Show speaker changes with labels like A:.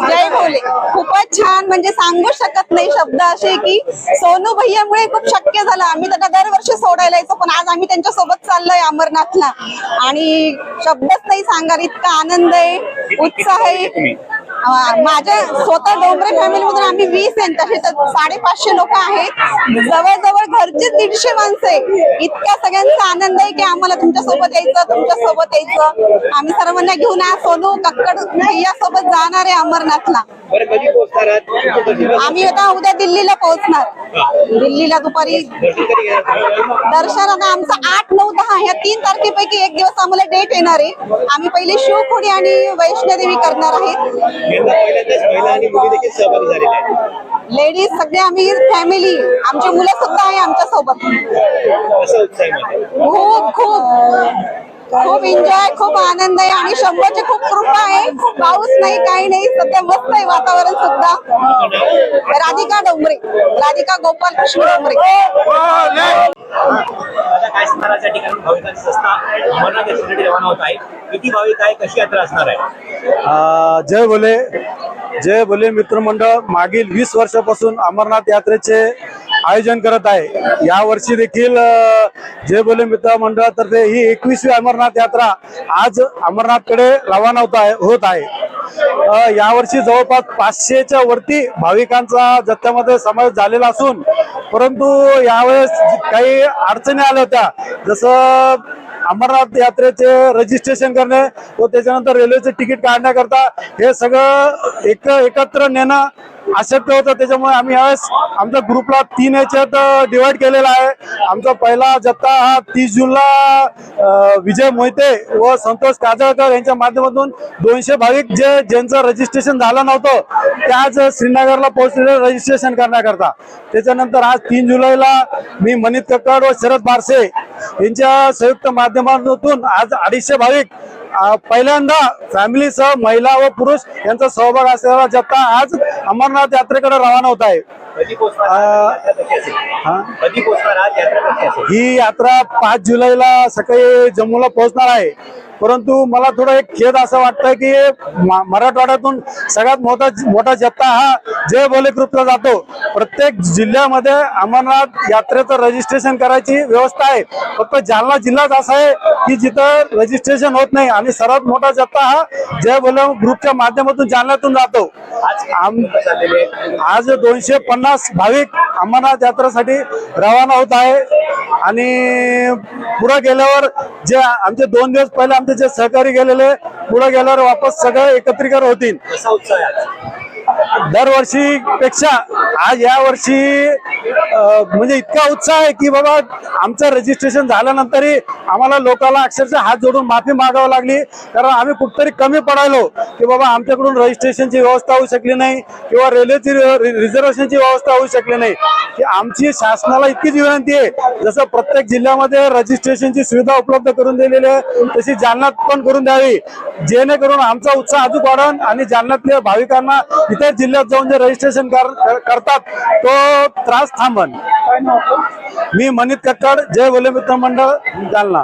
A: जय भोले खूपच छान, म्हणजे सांगू शकत नाही शब्द असे की सोनू भैयामुळे खूप शक्य झालं। आम्ही त्यांना दरवर्षी सोडायला यायचो, पण आज आम्ही त्यांच्या सोबत चाललोय अमरनाथला आणि शब्दच नाही सांगायला, इतका आनंद आहे, उत्साह आहे। माझ्या स्वतः डोंगरे फॅमिली मधून आम्ही 20 आहेत, तसे तर 550 लोक आहेत, जवळजवळ घरचे 150 माणसं आहे। इतक्या सगळ्यांचा आनंद आहे की आम्हाला तुमच्या सोबत यायचं, आम्ही सर्वांना घेऊन सोनू कक्कड भैया सोबत जाणार आहे अमरनाथला। आम्ही आता उद्या दिल्लीला पोहोचणार, दिल्लीला दुपारी दर्शन। आता आमचं 8, 9, 10 या 3 तारखेपैकी एक दिवस आम्हाला डेट येणार आहे। आम्ही पहिले शिवखोडी आणि वैष्णोदेवी करणार आहेत। लेडीज सगळे आम्ही फॅमिली, आमची मुलं सुद्धा आहे आमच्या सोबत। खूप खूप एन्जॉय, खूप आनंद आहे आणि शंभरची खूप कृपा आहे। पाऊस नाही, काही नाही, सध्या मस्त आहे वातावरण सुद्धा। राधिका डोंगरे, राधिका गोपाल कृष्ण डोंगरे।
B: काय असणार ठिकाणी भाविकांची संस्था अमरनाथ यात्रेसाठी रवाना होत आहे, किती भाविक आहे, कशी यात्रा असणार आहे?
C: जय भोले मित्रमंडळ मागील 20 वर्षापासून अमरनाथ यात्रेचे आयोजन करत आहे। या वर्षी देखील जय भोले मित्र मंडळातर्फे ही 21वी अमरनाथ यात्रा आज अमरनाथकडे रवाना होत आहे। यावर्षी जवळपास 500च्या वरती भाविकांचा जत्थ्यामध्ये समावेश झालेला असून, परंतु यावेळेस काही अडचणी आल्या होत्या, जसं अमरनाथ यात्रेचे रजिस्ट्रेशन करणे व त्याच्यानंतर रेल्वेचे तिकीट काढण्याकरता हे सगळं एकत्र नेणं अशक्य होतं। त्याच्यामुळे आम्ही यावेळेस आमच्या ग्रुपला 3 याच्यात डिवाइड केलेला आहे। आमचा पहिला जत्था हा 30 जूनला विजय मोहिते व संतोष काजळकर यांच्या माध्यमातून 200 भाविक ज्यांचं रजिस्ट्रेशन झालं नव्हतं ते आज श्रीनगरला पोहोचलेले रजिस्ट्रेशन करण्याकरता। त्याच्यानंतर आज 3 जुलैला मी मनीत कक्कड व शरद बारसे यांच्या संयुक्त माध्यमातून आज 250 भाविक पहिल्यांदा फॅमिलीसह महिला व पुरुष यांचा सहभाग असलेला जत्था आज अमरनाथ यात्रेकडे रवाना होत आहे। ही यात्रा 5 जुलैला सकाळी जम्मूला पोहोचणार आहे। परंतु मला थोडं एक खेद असं वाटतं की मराठवाड्यातून सगळ्यात मोठा जत्था हा जय भोले ग्रुपला जातो। प्रत्येक जिल्ह्यामध्ये अमरनाथ यात्रेचं रजिस्ट्रेशन करायची व्यवस्था आहे, फक्त जालना जिल्हाच असा आहे की जिथं रजिस्ट्रेशन होत नाही आणि सर्वात मोठा जत्था हा जय भोले ग्रुपच्या माध्यमातून जालन्यातून जातो। आज 250 भाविक अमरनाथ यात्रेसाठी रवाना होत आहे आणि पुढे गेल्यावर जे आमचे 2 दिवस पहिले आमचे जे सहकारी गेलेले पुढे गेल्यावर वापस सगळे एकत्रीकरण होतील। दरवर्षी पेक्षा आज या वर्षी म्हणजे इतका उत्साह आहे की बाबा आमचं रजिस्ट्रेशन झाल्यानंतरही आम्हाला लोकांना अक्षरशः हात जोडून माफी मागावी लागली, कारण आम्ही कुठतरी कमी पडायलो की बाबा आमच्याकडून रजिस्ट्रेशनची व्यवस्था होऊ शकली नाही किंवा रेल्वेची रिझर्वेशनची व्यवस्था होऊ शकली नाही। की आमची शासनाला इतकीच विनंती आहे, जसं प्रत्येक जिल्ह्यामध्ये रजिस्ट्रेशनची सुविधा उपलब्ध करून दिलेली आहे तशी जालन्यात पण करून द्यावी, जेणेकरून आमचा उत्साह अजून वाढेल आणि जालन्यातल्या भाविकांना इतर जिल्ह्यात जाऊन जे रजिस्ट्रेशन करतात तो त्रास थांबन। मी मनीत कक्कड, जय भोले मित्र मंडळ, जालना।